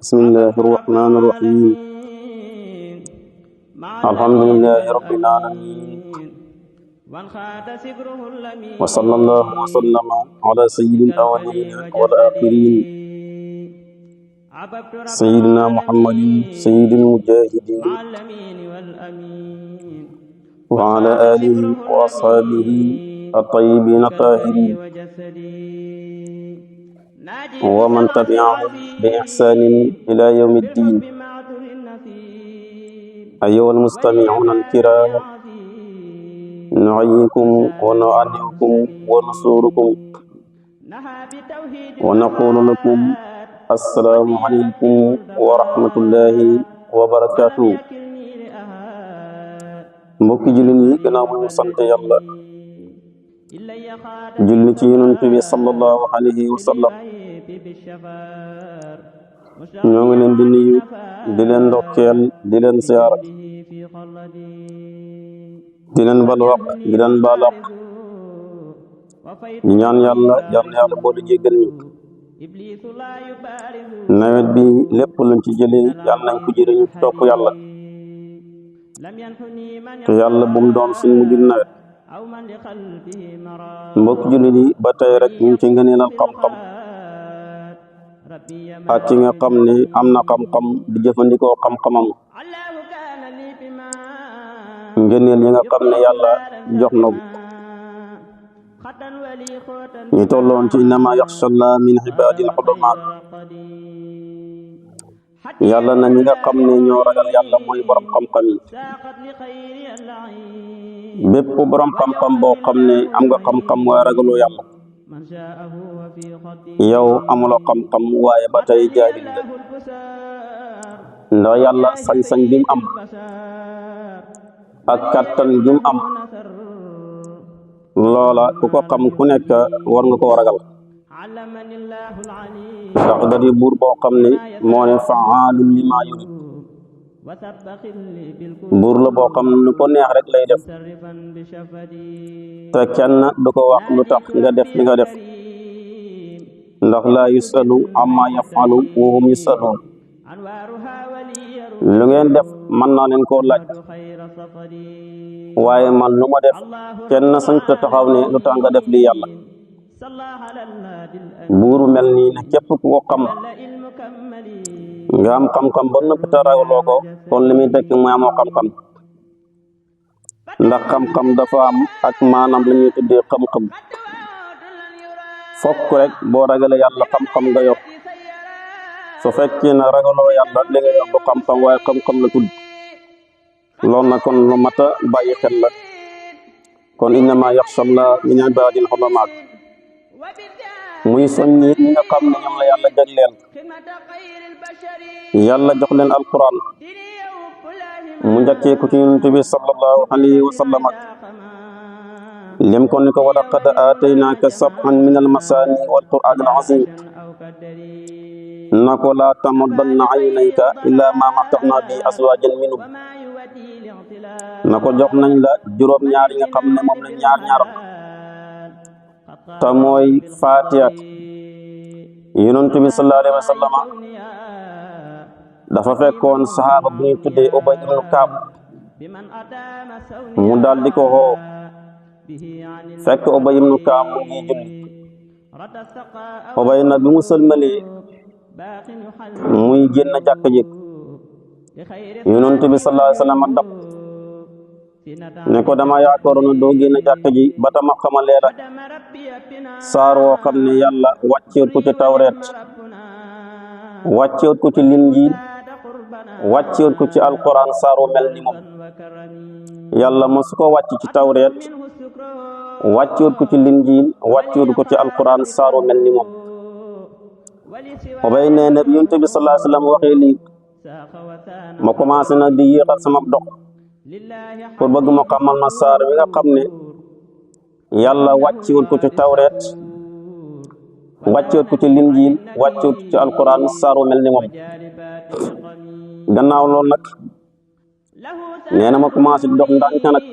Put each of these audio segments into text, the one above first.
بسم الله الرحمن الرحيم الحمد لله رب العالمين وصلى الله وسلم على سيد الأولين والآخرين سيدنا محمد سيد المجاهدين وعلى آله وأصحابه الطيبين الطاهرين ومن تبعهم بإحسان إلى يوم الدين. أيها المستمعون الكرام، نحييكم ونعنيكم ونصوركم ونقول لكم السلام عليكم ورحمة الله وبركاته. mbokki jullit yi, gannaaw bu ñu sant Yàlla julli ci Yonent bi sallallahu alayhi wa sallam, ñoo ngi leen di nuyu, di leen ndokkeel, di leen siyaara, di leen bal waq, di leen baal waq, di ñaan Yàlla boole jéggal ñu. nawet bi lépp luñ ci jëlee yàlla nañ ko jëriñu ci topp Yàlla, te Yàlla bu mu doon suñ mujj nawet. mbokk jullit yi, ba tey rek ñu ngi ci ngëneelal xam-xam ak ki nga xam ne am na xam-xam di jëfandikoo xam-xamam, ngëneel yi nga xam ne Yàlla jox na ko. ñu tolloon ci innama yaxsha llaha min ibadil ulamaa. Yàlla na ñi nga xam ne ñoo ragal Yàlla mooy borom xam-xam yi. bépp borom xam-xam boo xam ne am nga xam-xam waaye ragaloo Yàlla, yow amuloo xam-xam waaye ba tey jaahil nga. ndax Yàlla sañ-sañ bi mu am ak kattan gi mu am, loola ku ko xam ku nekk war nga koo ragal, ndax da di buur boo xam ne moo ne fa'aalun limaa yurid. buur la boo xam ne lu ko neex rek lay def, te kenn du ko wax lu tax nga def li nga def, ndax laa yusalu amma yafalu wa hum yusaluun. lu ngeen def mën naa leen koo laaj, waaye man lu ma def kenn sañ ta taxaw ne lu tax nga def li Yàlla. buuru mel nii ne képp ku ko xam nga am xam-xam ba noppi te ragaloo ko, kon li muy tekki mooy amoo xam-xam, ndax xam-xam dafa am ak maanaam la ñuy tuddee xam-xam. fokk rek boo ragalee Yàlla xam-xam nga yor, su fekkee na ragaloo Yàlla li nga yor du xam-xam waaye xam-xam la tudd. loolu nag kon lu mat a bàyyi xel la. kon innama yaxsha llaha min ibadil ulamaa, muy soññi ñi nga xam ne ñoom la Yàlla jagleel, Yàlla jox leen alquran, mu njëkkee ko ci Yonent bi sallallahu alayhi wa sallam, lim ko ni ko wa laqad aataynaaka sab'an min almasaani wal qur'aan al-aziim, na ko laa tamuddanna aynayka illaa maa matta'naa bihi azwaajan minhum, na ko jox nañ la juróom-ñaar yi nga xam ne moom la ñaar-ñaaram, te mooy Faatiha. Yonent bi sallallahu alayhi wa sallam dafa fekkoon saxaaba bu ñuy tuddee Ubay ibnu Kaab, mu daal di ko xoo, fekk Ubay ibnu Kaab mu ngi julli. Ubay nag bi mu sëlmalee muy génn jàkk ji, Yonent bi sallallahu alayhi wa sallam dab ne ko dama yaakaaroon doo génn jàkk ji ba tama xamalee la saar woo xam ne Yàlla wàcceet ko ci Tawreet, wàcceet ko ci Linjiil, wàcceet ko ci alquran, saar wu mel ni moom. Yàlla mosu ko wàcc ci Tawreet, wàcceet ko ci Linjiil, wàcceet ko ci alquran, saar wu mel ni moom. Ubay nee na bi Yonent bi sallallahu alayhi wa sallam waxee lii, ma commencé na di yéexal sama dox pour bëgg ma xamal ma saar wi nga xam ne Yàlla wàcceewul ko ci Tawreet, wàcceewul ko ci Linjiil, wàcceewul ko ci alquran, saar wu mel ni moom. gannaaw loolu nag nee na ma commencé di dox ndànk nag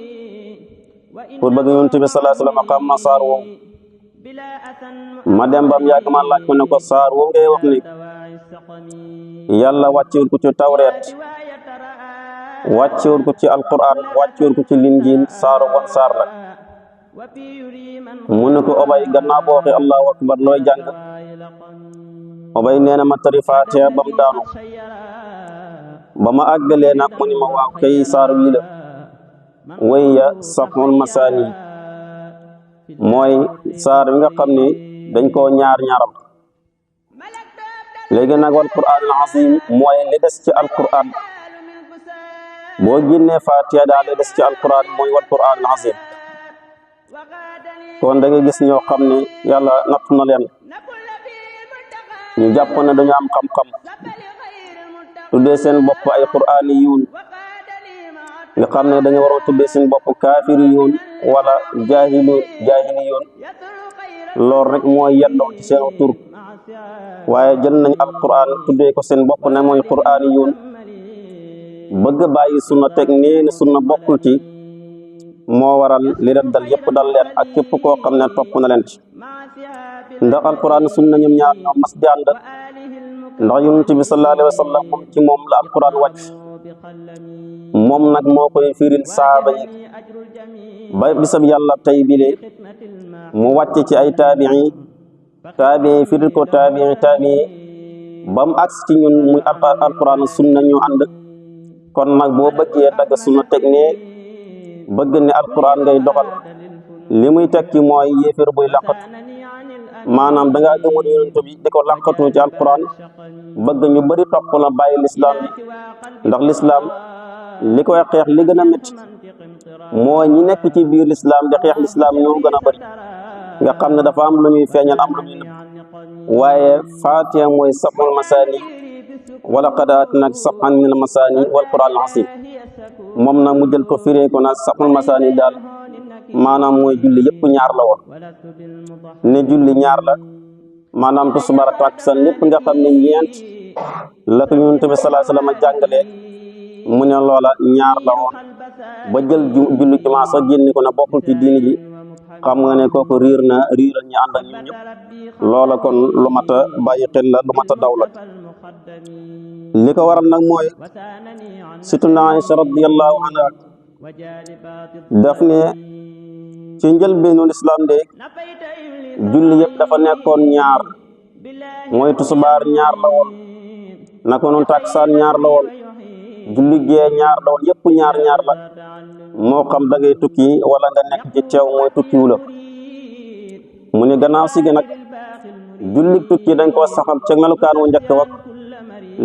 pour bëgg Yonent bi sallallahu alayhi wa sallam xam ma saar woowu. ma dem bam yàgg ma laaj ko ne ko saar woo ngay wax ni yàlla wàccewul ko ci tawreet wàccewul ko ci alquran wàccewul ko ci linjiil saaru wan saar la mu ne ko Obay gannaaw boo waxee allahu akbar looy jàng Obay nee na ma tari Faatiha ba mu daanu ba ma àggalee nag mu ni ma waaw kay saar wii la wayya sab'ul masaani mooy saar wi nga xam ne dañ koo ñaar-ñaaram léegi nag wal qur'aan al azim mooy li des ci alquran boo génnee Faatiha daal li des ci alquran mooy wal qur'aan al azim kon da nga gis ñoo xam ne yàlla natt na leen ñu jàpp ne dañu am xam-xam tuddee seen bopp ay qur'aaniyuun nga xam ne dañu war a tuddee seen bopp kaafiriyuun wala jaahiliyuun loolu rek mooy yelloo ci seen tur waaye jël nañ alquran tuddee ko seen bopp ne mooy qur'aaniyuun bëgg bàyyi sunna teg nee ne sunna bokkul ci moo waral li leen dal yëpp dal leen ak képp koo xam ne topp na leen ci ndax alquran sunna ñoom ñaar ñoo mas di ànd ndax yonent bi sallallahu alayhi wa sallam moom ci moom la alquran wàcc moom nag moo koy firil saaba yi ba bisab yàlla tey bile mu wàcce ci ay taabii firil ko taabii ba mu agsi ci ñun muy alquran sunna ñu ànd kon nag boo bëggee dagg sunna teg ne bëgg ne alquran ngay doxal li muy tekki mooy yéeféer buy laqatu maanaam da ngaa gëmul yonent bi di ko laqatu ci alquran bëgg ñu bëri topp la bàyyi lislaam bi ndax lislaam li koy xeex li gën a métti mooy ñi nekk ci biir lislaam di xeex lislaam ñoo gën a bëri nga xam ne dafa am lu ñuy feeñal am lu ñuy nëbb waaye Faatiha mooy sab'ul masaani wala qad aataynaaka sab'an minal masaani wal qur'aanil aziim moom nag mu jël ko firee ko nag sab'ul masaani daal maanaam mooy julli yëpp ñaar la woon ne julli ñaar la maanaam tisbaar ak takkusaan lépp nga xam ne ñeent la ko Yonent bi sallallahu alayhi wa sallam jàngalee mu ne loola ñaar la woon ba jël julli jumaa sax génne ko na bokkul ci diini ji xam nga ne kooku riiral ñi ànd ak ñun ñëpp loola kon lu mat a bàyyi xel la lu mat a daw la li ko waral nag mooy Sayyidatuna Aïcha radiyallahu anha daf ne ci njëlbeenu lislaam de julli yëpp dafa nekkoon ñaar mooy tusubaar ñaar la woon naka noonu takkusaan ñaar la woon julli gee ñaar la woon yëpp ñaar la moo xam da ngay tukki wala nga nekk ci teew mooy tukkiwu la mu ne gannaaw si gi nag julli tukki dañ koo saxal ca melukaan wu njëkk wa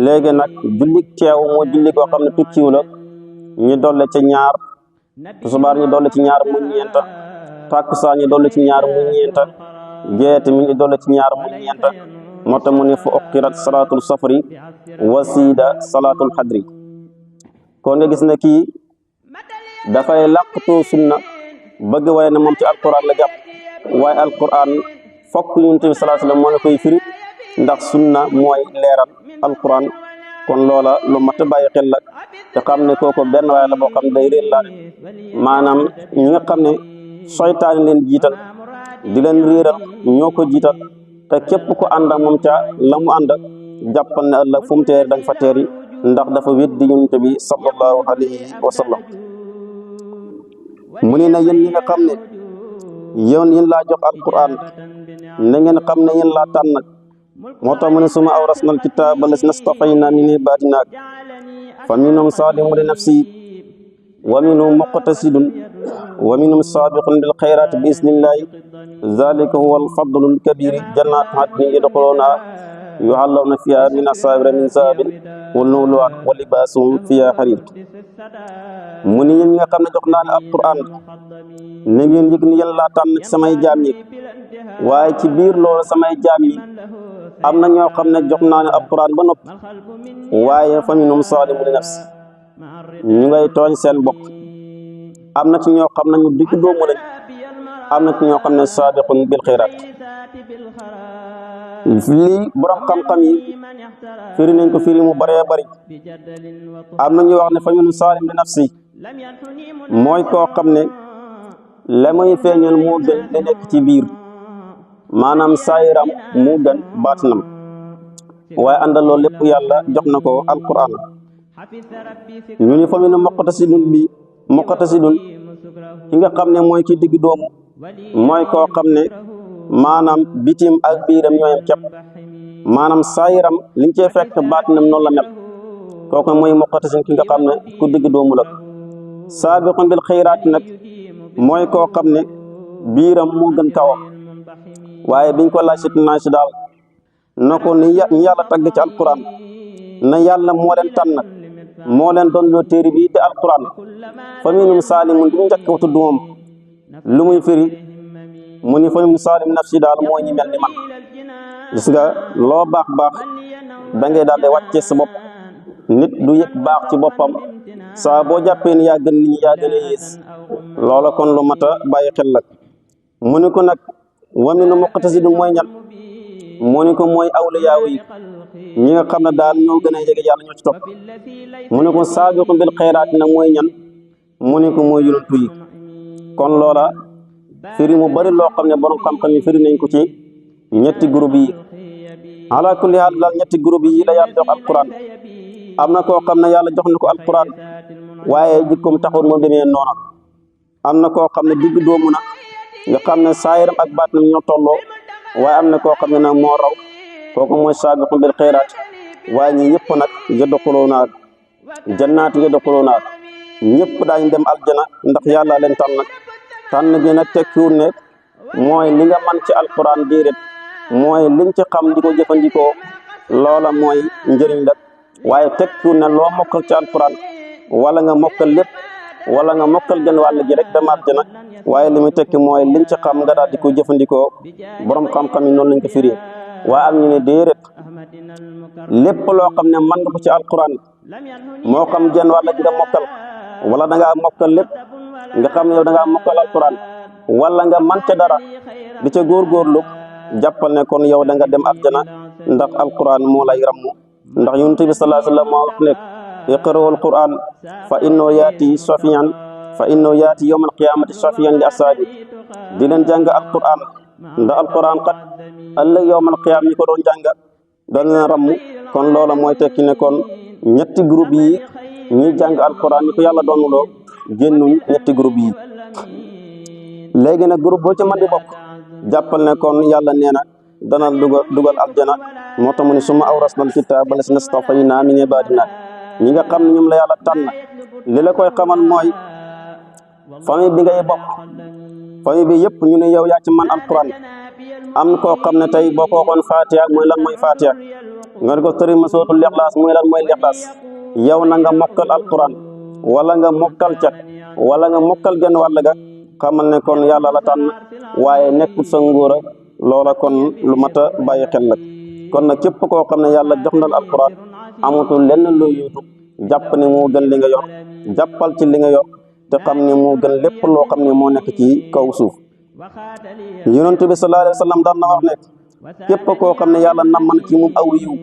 léegi nag julli teew moo julli koo xam ne tukkiwu la ñu dolle ci ñaar tusubaar ñu dolle ci ñaar muy ñeenta takkusaan ñu dolle ci ñaar muy ñeenta gee tamit ñu dolle ci ñaar muy ñeenta moo tax mu ne fa uqirat salaatul safri wasiida salaatul xadri kon nga gis ne kii dafay làqatoo sunna bëgg waaye ne moom ci alquran la jàpp waaye alquran fokk Yonent bi sallallahu alayhi wa sallam moo la koy firi ndax sunna mooy leeral alquran kon loola lu mat a bàyyi xel la te xam ne kooku benn waaye la boo xam day réer la maanaam ñi nga xam ne soytaani leen jiital di leen réeral ñoo ko jiital te képp ko ànd ak moom ca la mu ànd jàppal ne ëllëg fu mu teer da nga fa teeri ndax dafa weddi Yonent bi sallallahu alayhi wa sallam mu ne na yéen ñi nga xam ne yéen laa jox alquran na ngeen xam ne yéen laa tànn moo tax mu ne suma awrasna alkitaaba llaziina stafaynaa min ibaadinaa fa minhum zaalimun li nafsihi wa minhum muqtasidun wa minhum saabiqun bil xayraati bi iznillaahi zaalika huwa al-fadlu al-kabiir jannaatu adnin yadxuluunahaa yuhallawna fiihaa min asaawira min zahabin wa lu'lu'an wa libaasuhum fiihaa hariir mu ne yéen ñi nga xam ne jox naa ne alquran na ngeen yëg ni yéen laa tànn ci samay jaam yi waaye ci biir loolu samay jaam yi am na ñoo xam ne jox naa ne alquran ba noppi waaye fa minhum zaalimun li nafsi ñu ngay tooñ seen bopp am na ci ñoo xam ne ñu digg doomu lañ am na ci ñoo xam ne saabiqun bil xayraat lii borom xam-xam yi firi nañ ko firi mu bëree bëri am na ñuy wax ne fa minhum zaalim li nafsi mooy koo xam ne la muy feeñal moo gën li nekk ci biir maanaam saayiram moo gën baatinam waaye àndal loolu lépp yàlla jox na ko alquran ñu ni fa mu ne muqtasidun ki nga xam ne mooy ki digg doomu mooy koo xam ne maanaam bitim ak biiram ñooyam képp maanaam saayiram liñ cee fekk baatinam noonu la mel kooku mooy muqtasidun ki nga xam ne ku digg doomu la saabiqun bil xayraat nag mooy koo xam ne biiram moo gën kawam waaye biñ ko laaj naa si daal na ko ni yàlla tagg ci alquran na yàlla moo leen tànn moo leen doon loo téere bi te alquran fa minhum saalimun bi mu njëkk a tudd moom lu muy firi mu ni fa minhum saalim nafsi daal mooy ñi mel ni man gis nga loo baax baax da ngay daal di wàcce sa bopp nit du yëg baax ci boppam saa boo jàppee ni yaa gën nit ñi yaa gën a yées loola kon lu mat a bàyyi xel la mu ni ko nag wa minhum muqtasidun mooy ñan mu ni ko mooy awliyaaw yi ñi nga xam ne daal ñoo gën a jege yàlla ñoo ci topp mu ni ko saabiqun bil xayraat nag mooy ñan mu ni ko mooy yonent yi kon loola firi mu bari loo xam ne borom xam-xam yi firi nañ ko ci ñetti groupe yi ala kulli haal daal ñetti groupe yi la yàlla jox alquran am na koo xam ne yàlla jox na ko alquran waaye jikkoom taxul moo demee noona am na koo xam ne digg doomu na nga xam ne saayiram ak baatinam ñoo tolloo waaye am na koo xam ne nag moo raw kooku mooy saabiqun bil xayraat waaye ñi ñëpp nag yadxuluuna jannaati yadxuluuna ñëpp daañ dem aljana ndax yàlla leen tànn gi nag tekkiwul ne mooy li nga man ci alquran déedéet mooy liñ ci xam di ko jëfandikoo loola mooy njëriñ la waaye tekkiwul ne loo mokkal ci alquran wala nga mokkal lépp wala nga mokkal genn wàll gi rek dem aljana waaye li muy tekki mooy liñ ci xam nga daal di ko jëfandikoo borom xam-xam yi noonu lañ ko firi waaye am ñu ne déedéet lépp loo xam ne mën nga ko ci alquran moo xam genn wàll gi nga mokkal wala da ngaa mokkal lépp nga xam ne yow da ngaa mokkal alquran wala nga man ca dara di ca góorgóorlu jàppal ne kon yow da nga dem aljana ndax alquran moo lay rammu ndax yonent bi sallallahu alayhi wa sallam moo wax ne iqra'u alquran fa innahu yaati yawma alqiyamati shafiyan li asaabi di leen jàng alquran ndax alquran kat ëllëg yawmal qiyaam ñi ko doon jàng doon leen rammu kon loola mooy tekki ne kon ñetti groupe yi ñi jàng alquran ñi ko yàlla doonuloo génnuñ ñetti groupe yi léegi nag groupe boo ci mën di bokk jàppal ne kon yàlla nee na dana dugal aljana moo tax mu ne summa awrasna alkitaaba llaziina stafaynaa min ibaadinaa ñi nga xam ne ñoom la yàlla tànn li la koy xamal mooy famille bi ngay bokk famille bi yëpp ñu ne yow yaa ci man alquran am koo xam ne tey boo ko waxoon Fatiha mooy lan mooy Fatiha nga ne ko tëri ma sootul Ixlaas mooy lan mooy Ixlaas yow na nga mokkal alquran wala nga mokkal cat wala nga mokkal genn wàll ga xamal ne kon yàlla la tànn waaye nekkul sa ngóora loola kon lu mat a bàyyi xel la kon nag képp koo xam ne yàlla jox na la alquran amatul lenn loo yóotu jàpp ne moo gën li nga yor jàppal ci li nga yor te xam ne moo gën lépp loo xam ne moo nekk ci kaw suuf yonent bi sallallahu alayhi wa sallam daan na wax ne képp koo xam ne yàlla nam man ci moom aw yiw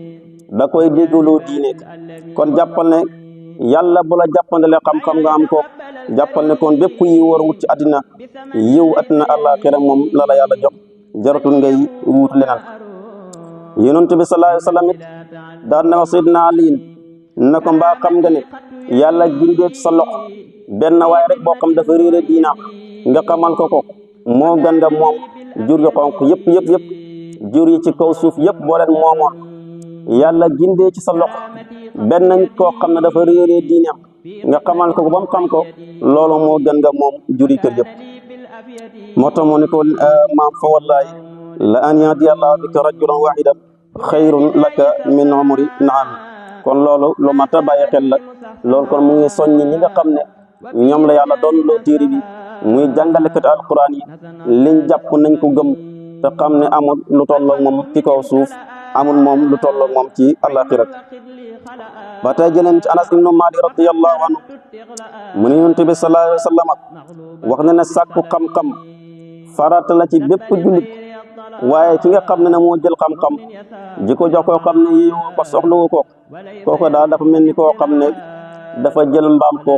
da koy déggaloo diine kon jàppal ne yàlla bu la jàppandale xam-xam nga am ko jàppal ne kon bépp yiw war wut ci àddina yiw àddina àllaaxira moom la la yàlla jox jaratul ngay wut leneen yonent bi sallallahu alayhi wa sallam it daan na wax Seydina Ali na ko mbaa xam nga ne yàlla gindee ci sa loxo benn waaye rek boo xam dafa réere diinaam nga xamal ko moo gën nga moom jur yu xonq yëpp jur yi ci kaw suuf yëpp boo leen moomoon yàlla gindee ci sa loxo benn nit koo xam ne dafa réeree diineem nga xamal ko ba mu xam ko loolu moo gën nga moom jur yi kër yëpp moo tax mu ne ko maam fa wallahi la an yahdiya Allahu bika rajulan wahidan xayrun laka min umri naam kon loolu lu mat a bàyyi xel la loolu kon mu ngi soññi ñi nga xam ne ñoom la yàlla doon loo téere bi muy jàngalekat alquran yi liñ jàpp nañ ko gëm te xam ne amul lu tolloog moom ci kaw suuf amul moom lu tolloog moom ci alaxira ba tey jëleen ci Anas ibnu Maalik radiyallahu anhu mu ne yonent bi sallallahu alayhi wa sallam wax na ne sàkku xam-xam farata la ci bépp jullit waaye ki nga xam ne moo jël xam-xam ji ko jox koo xam ne yi ko soxlawu ko kooko daal dafa mel ni koo xam ne dafa jël mbaam ko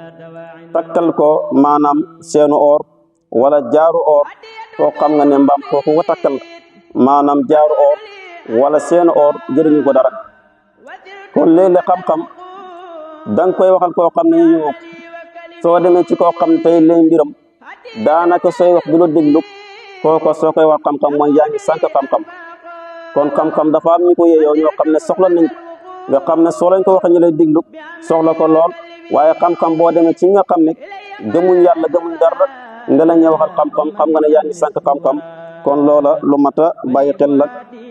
takkal ko maanaam seenu or wala jaaru or koo xam nga ne mbaam kooku ko takkal maanaam jaaru or wala seenu or jëriñu ko dara kon léeg-léeg xam-xam danga koy waxal koo xam ne yëwoo soo demee ci koo xam ne tey lay mbiram daanaka sooy wax du la déglu kooko soo koy wax xam-xam mooy yaa ngi sànq xam-xam kon xam-xam dafa am ñu ko yeyoo ñoo xam ne soxla nañ nga xam ne soo lañ ko waxee ñu lay déglu soxla ko lool waaye xam-xam boo demee ci nga xam ne gëmuñ yàlla gëmuñ dara nga la ñuy waxal xam-xam xam nga ne yaa ngi sànq xam-xam kon loola lu mat a bàyyi xel la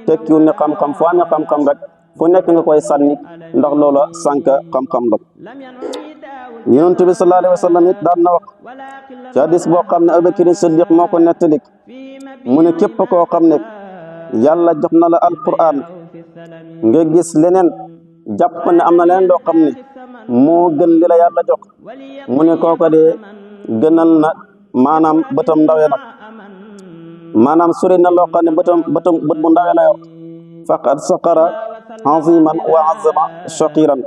tekkiwul ne xam-xam foo amee xam-xam rek fu nekk nga koy sànni ndax loola sànq xam-xam la Yonent bi sallallahu alayhi wa sallam it daan na wax ci hadis boo xam ne Abubakar Siddiq moo ko nettali mu ne képp koo xam ne yàlla jox na la alquran nga gis leneen jàpp ne am na leneen loo xam ne moo gën li la yàlla jox mu ne kooko de gënal na maanaam bëtam ndawe na maanaam sori na loo xam ne bët bu ndawe la yor faqad saqara aziman wa azama shaqiran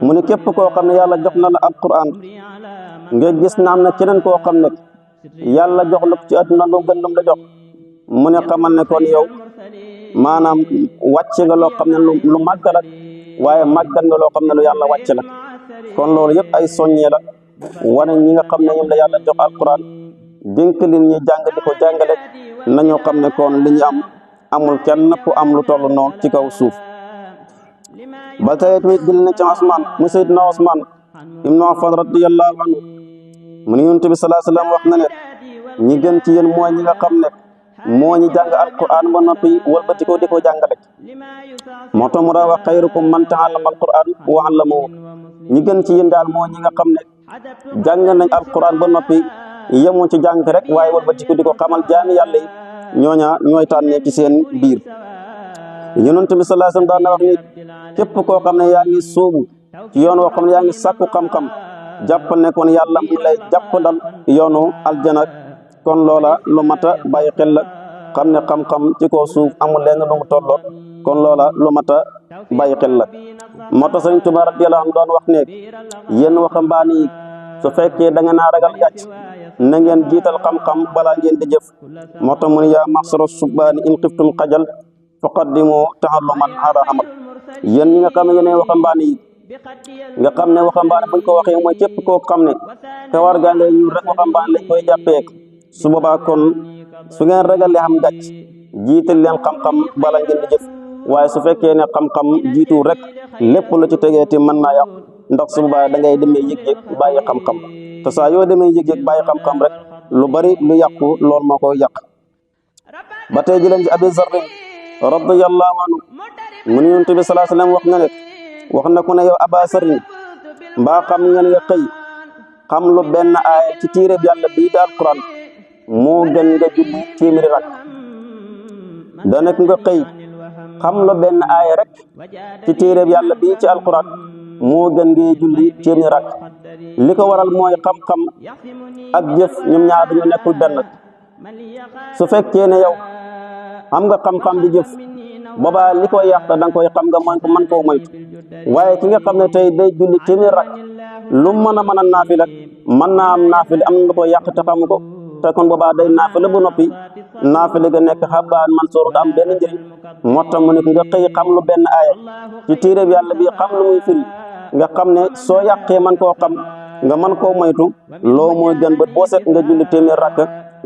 mu ne képp koo xam ne yàlla jox na la alquran nga gis na am na keneen koo xam ne yàlla jox la ci àdduna lu gën lum la jox mu ne xamal ne kon yow maanaam wàcce nga loo xam ne lu màgg la waaye màggal nga loo xam ne lu yàlla wàcce la kon loolu yëpp ay soññee la wane ñi nga xam ne ñoom la yàlla jox alquran dénk leen ñi jàng di ko jàngale nañu xam ne kon li ñu am amul kenn ku am lu toll noonu ci kaw suuf ba tey tamit jël na ci Usmaan mu Seydina Usmaan ibnu Affaan radiyallahu anhu mu ne Yonent bi sallallahu alayhi wa sallam wax na ne ñi gën ci yéen mooy ñi nga xam ne moo ñi jàng alquran ba noppi wëlbati ko di ko jàngale moo tax mu daa wax xayrukum man ta'allama alquran wa 'allamahu ñi gën ci yéen daal moo ñi nga xam ne jàng nañ alquran ba noppi yemoo ci jàng rek waaye wëlbati ko di ko xamal jaami yàlla yi ñooña ñooy tànnee ci seen biir Yonent bi sallallahu alayhi wa sallam daan na wax ni képp koo xam ne yaa ngi sóobu ci yoon woo xam ne yaa ngi sàkku xam-xam jàpp ne kon yàlla mu lay jàppandal yoonu aljana kon loola lu mat a bàyyi xel la xam ne xam-xam ci kaw suuf amul lenn lu mu tolloo kon loola lu mat a bàyyi xel la moo tax Sëriñ Tuubaa radiyallaahu anhu doon wax ne yéen waxambaane yi su fekkee da nga naa ragal gàcc na ngeen jiital xam-xam balaa ngeen di jëf moo tax mu ne yaa maxsara subbaani in xiftum xajal faqaddimu ta'alluman ala amal yéen ñi nga xam ne yéen waxambaane yi nga xam ne waxambaane buñ ko waxee mooy képp koo xam ne kawar gaa ngay ñuul rek waxambaane lañ koy jàppee su boobaa kon su ngeen ragalee xam gàcc jiital leen xam-xam bala ngeen di jëf waaye su fekkee ne xam-xam jiitu rek lépp lu ci tegee te mën naa yàqu ndax su boobaa da ngay demee yëg-yëg bàyyi xam-xam te saa yoo demee yëg-yëg bàyyi xam-xam rek lu bari lu yàqu loolu moo koy yàq ba tey jëleen ci Abi Zarr radiyallahu anhu mu ne Yonent bi sallallahu alayhi wa sallam wax na ku ne yow Aba Zarr mbaa xam ngeen nga xëy xam lu benn aaya ci téereb yàlla bii daal Alquran moo gën nga julli téeméeri rak danek nga xëy xam lu benn aaya rek ci téereb yàlla bii ci Alquran moo gën ngay julli téeméeri rak li ko waral mooy xam-xam ak jëf ñoom ñaar dañu nekkul benn su fekkee ne yow xam nga xam-xam di jëf boobaa li koy yàq da nga koy xam nga mën koo moytu waaye ki nga xam ne tey day julli téeméeri rak lu mën a naafila mën naa am naafila am na lu koy yàq te xamu ko te kon boobaa day naafila bu noppi naafila ga nekk xabaan mansuur da am benn njëriñ moo tax mu ne nga xëy xam lu benn aaya ci téere bi yàlla bi xam lu muy firi nga xam ne soo yàqee man koo xam nga mën koo moytu loo mooy gën ba boo set nga julli téeméer rakk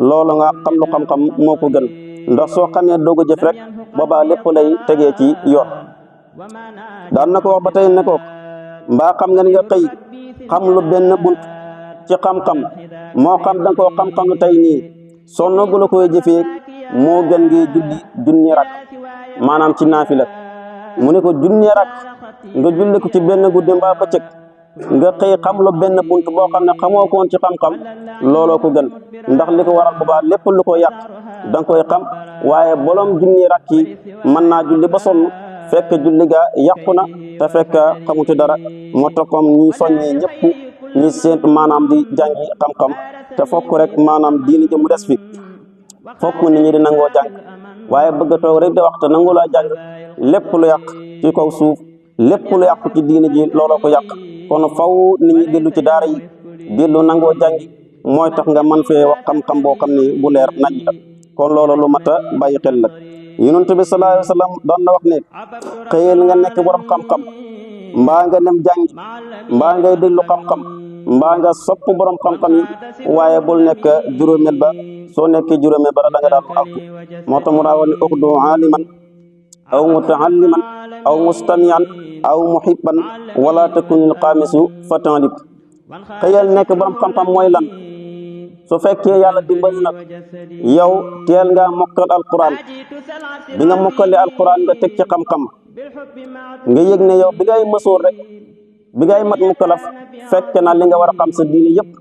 loolu nga xam lu xam-xam moo ko gën ndax soo xamee doog a jëf rek boobaa lépp lay tegee ci yoon daan na ko wax ba tey ne ko mbaa xam nga ni nga xëy xam lu benn bunt ci xam-xam moo xam da nga koo xam-xam lu tey nii soo noogu la koy jëfee moo gën ngi julli junni rak maanaam ci naafila mu ne ko junni rak nga julli ko ci benn guddi mbaa bëccëg nga xëy xam lu benn bunt boo xam ne xamoo ko woon ci xam-xam looloo ko gën ndax li ko waral boobaa lépp lu ko yàq da nga koy xam waaye bolom junni rak yi mën naa julli ba sonn fekk julli ga yàqu na te fekk xamu ci dara moo tax comme ñi soññee ñëpp ñi seen maanaam di jàngi xam-xam te fokk rek maanaam diini ji mu des fi fokk nit ñi di nangoo jàng waaye bëgg a toog rek di wax te nangu laa jàng lépp lu yàq ci kaw suuf lépp lu yàqu ci diini ji looloo ko yàq kon faw nit ñi dellu ci daara yi dellu nangoo jàngi mooy tax nga mën fee wax xam-xam boo xam ne bu leer nañ la kon loolu lu mat a bàyyi xel la yonent bi sallallahu alayhi wa sallam doon na wax ne xëyal nga nekk borom xam-xam mbaa nga dem jàngi mbaa ngay déglu xam-xam mbaa nga sopp borom xam-xam yi waaye bul nekk juróomeel ba soo nekkee juróomeel ba da nga daal alku moo tax mu raawoon ne uxdu aaliman aw mutaalliman aw mustamian aw muhibban wala takunil xaamisu fatanlib xëyal nekk borom xam-xam mooy lan su fekkee yàlla dimbali nag yow teel nga mokkal alquran bi nga mokkale alquran nga teg ci xam-xam nga yëg ne yow bi ngay mësoor rek bi ngay mat mukkalaf fekk na li nga war a xam sa diini yëpp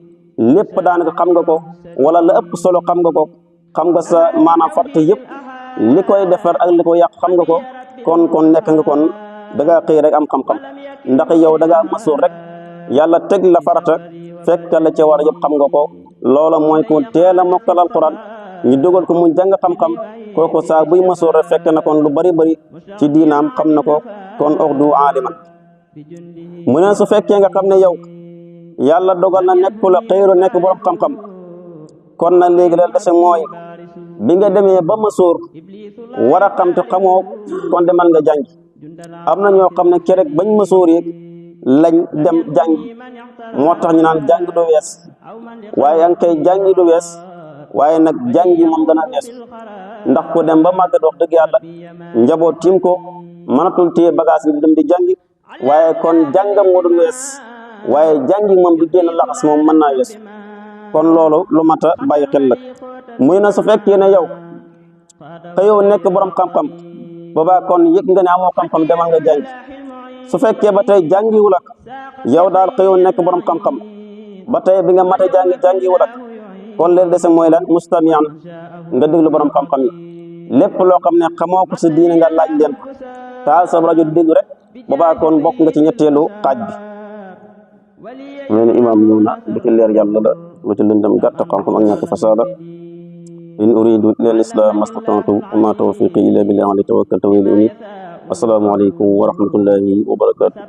lépp daanaka xam nga ko wala la ëpp solo xam nga ko xam nga sa maanaam farte yëpp li koy defar ak li ko yàq xam nga ko kon nekk nga kon da ngaa xëy rek am xam-xam ndax yow da ngaa mësoor rek yàlla teg la farata fekk la ca war yëpp xam nga ko loola mooy ko teel a mokkal alquran ñu dogal ko mu jàng xam-xam kooku saa buy mësoor rek fekk na kon lu bari ci diinaam xam na ko kon uxdu aaliman mu ne su fekkee nga xam ne yow yàlla dogal na nekku la xëyru nekk borom xam-xam kon na léegi la dese mooy bi nga demee ba mësoor war a xam te xamoo kon demal nga jàngi am na ñoo xam ne kerek bañ mësoor yi lañ dem jàngi moo tax ñu naan jàngi du wees waaye yaa ngi koy jàngi du wees waaye nag jàngi moom dana wees ndax ku dem ba màggat wax dëgg yàlla njaboot tiim ko mënatul téye bagage bi dem di jàngi waaye kon jàngam moo dul wees waaye jàngi moom di génn laxas moom mën naa wees kon loolu lu mat a bàyyi xel la muy na su fekkee ne yow xëyoo nekk borom xam-xam boobaa kon yëg nga ne amoo xam-xam demal nga jàngi su fekkee ba tey jàngiwul ak yow daal xëyoo nekk borom xam-xam ba tey bi nga mate jàngiwul ak kon leen dese mooy lan mustamian nga déglu borom xam-xam yi lépp loo xam ne xamoo ko sa diine nga laaj leen ko taal sa rajo di déglu rek boobaa kon bokk nga ci ñetteelu xaaj bi mel ni imaam ñëw na lu ci leer yàlla la lu ci lëndëm gàtt xam-xam ak ñàkk fasaada in uridu illa al-islam mastata'tu wa ma tawfiqi illa billah alayhi tawakkaltu wa ilayhi unib assalaamu alaykum wa rahmatullahi wa barakatuh